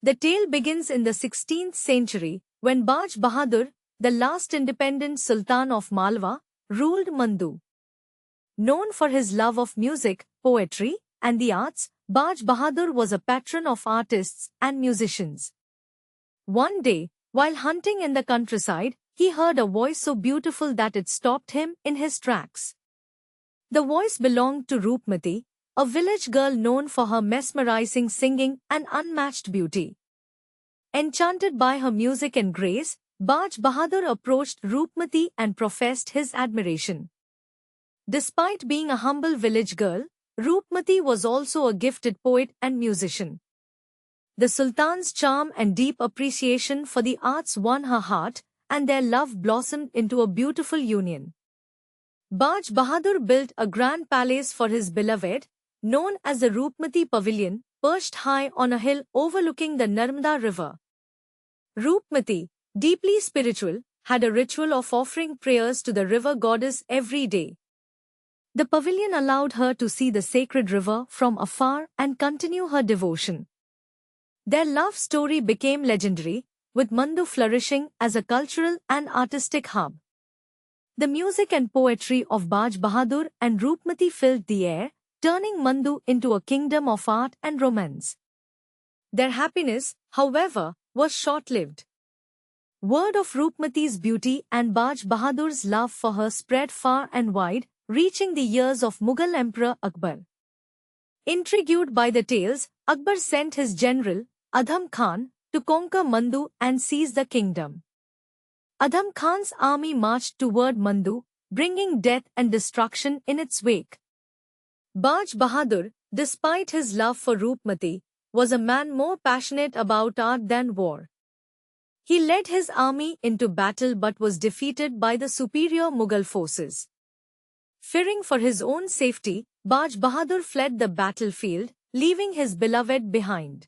The tale begins in the 16th century, when Baj Bahadur, the last independent Sultan of Malwa, ruled Mandu. Known for his love of music, poetry, and the arts, Baj Bahadur was a patron of artists and musicians. One day, while hunting in the countryside, he heard a voice so beautiful that it stopped him in his tracks. The voice belonged to Roopmati, a village girl known for her mesmerizing singing and unmatched beauty. Enchanted by her music and grace, Baj Bahadur approached Roopmati and professed his admiration. Despite being a humble village girl, Roopmati was also a gifted poet and musician. The Sultan's charm and deep appreciation for the arts won her heart, and their love blossomed into a beautiful union. Baj Bahadur built a grand palace for his beloved, known as the Roopmati Pavilion, perched high on a hill overlooking the Narmada River. Roopmati, deeply spiritual, had a ritual of offering prayers to the river goddess every day. The pavilion allowed her to see the sacred river from afar and continue her devotion. Their love story became legendary, with Mandu flourishing as a cultural and artistic hub. The music and poetry of Baj Bahadur and Roopmati filled the air, turning Mandu into a kingdom of art and romance. Their happiness, however, was short-lived. Word of Roopmati's beauty and Baj Bahadur's love for her spread far and wide, reaching the ears of Mughal Emperor Akbar. Intrigued by the tales, Akbar sent his general, Adham Khan, to conquer Mandu and seize the kingdom. Adham Khan's army marched toward Mandu, bringing death and destruction in its wake. Baj Bahadur, despite his love for Roopmati, was a man more passionate about art than war. He led his army into battle but was defeated by the superior Mughal forces. Fearing for his own safety, Baj Bahadur fled the battlefield, leaving his beloved behind.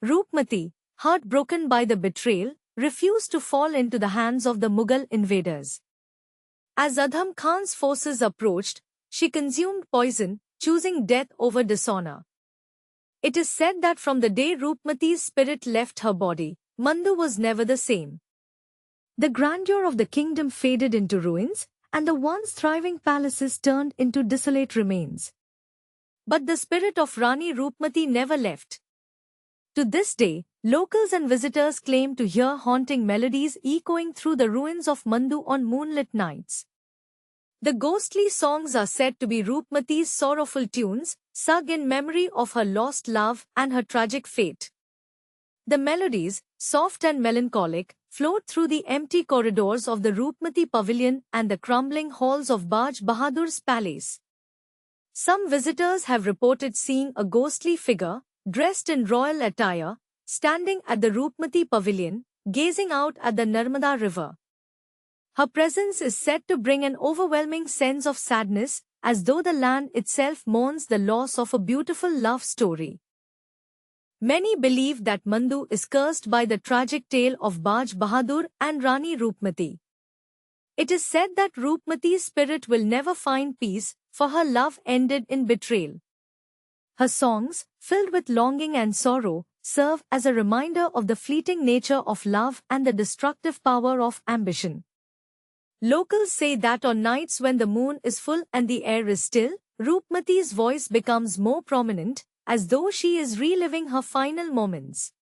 Roopmati, heartbroken by the betrayal, refused to fall into the hands of the Mughal invaders. As Adham Khan's forces approached, she consumed poison, choosing death over dishonor. It is said that from the day Roopmati's spirit left her body, Mandu was never the same. The grandeur of the kingdom faded into ruins, and the once thriving palaces turned into desolate remains. But the spirit of Rani Roopmati never left. To this day, locals and visitors claim to hear haunting melodies echoing through the ruins of Mandu on moonlit nights. The ghostly songs are said to be Roopmati's sorrowful tunes, sung in memory of her lost love and her tragic fate. The melodies, soft and melancholic, flowed through the empty corridors of the Roopmati Pavilion and the crumbling halls of Baj Bahadur's palace. Some visitors have reported seeing a ghostly figure, dressed in royal attire, standing at the Roopmati Pavilion, gazing out at the Narmada River. Her presence is said to bring an overwhelming sense of sadness, as though the land itself mourns the loss of a beautiful love story. Many believe that Mandu is cursed by the tragic tale of Baj Bahadur and Rani Roopmati. It is said that Roopmati's spirit will never find peace, for her love ended in betrayal. Her songs, filled with longing and sorrow, serve as a reminder of the fleeting nature of love and the destructive power of ambition. Locals say that on nights when the moon is full and the air is still, Roopmati's voice becomes more prominent, as though she is reliving her final moments.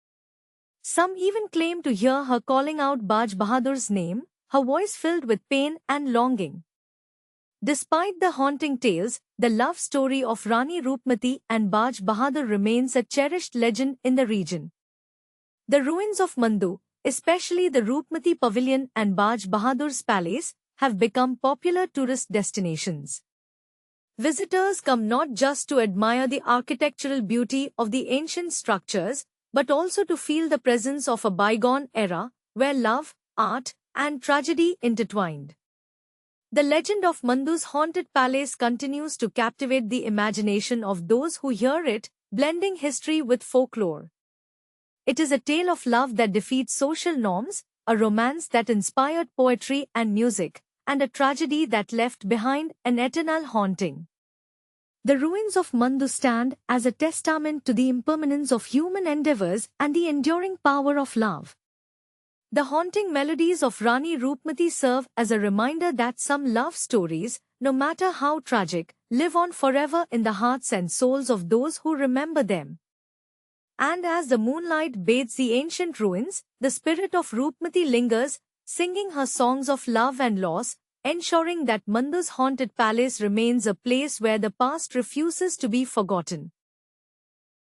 Some even claim to hear her calling out Baj Bahadur's name, her voice filled with pain and longing. Despite the haunting tales, the love story of Rani Roopmati and Baj Bahadur remains a cherished legend in the region. The ruins of Mandu, especially the Roopmati Pavilion and Baj Bahadur's palace, have become popular tourist destinations. Visitors come not just to admire the architectural beauty of the ancient structures, but also to feel the presence of a bygone era, where love, art, and tragedy intertwined. The legend of Mandu's haunted palace continues to captivate the imagination of those who hear it, blending history with folklore. It is a tale of love that defeats social norms, a romance that inspired poetry and music, and a tragedy that left behind an eternal haunting. The ruins of Mandu stand as a testament to the impermanence of human endeavors and the enduring power of love. The haunting melodies of Rani Roopmati serve as a reminder that some love stories, no matter how tragic, live on forever in the hearts and souls of those who remember them. And as the moonlight bathes the ancient ruins, the spirit of Roopmati lingers, singing her songs of love and loss, ensuring that Mandu's haunted palace remains a place where the past refuses to be forgotten.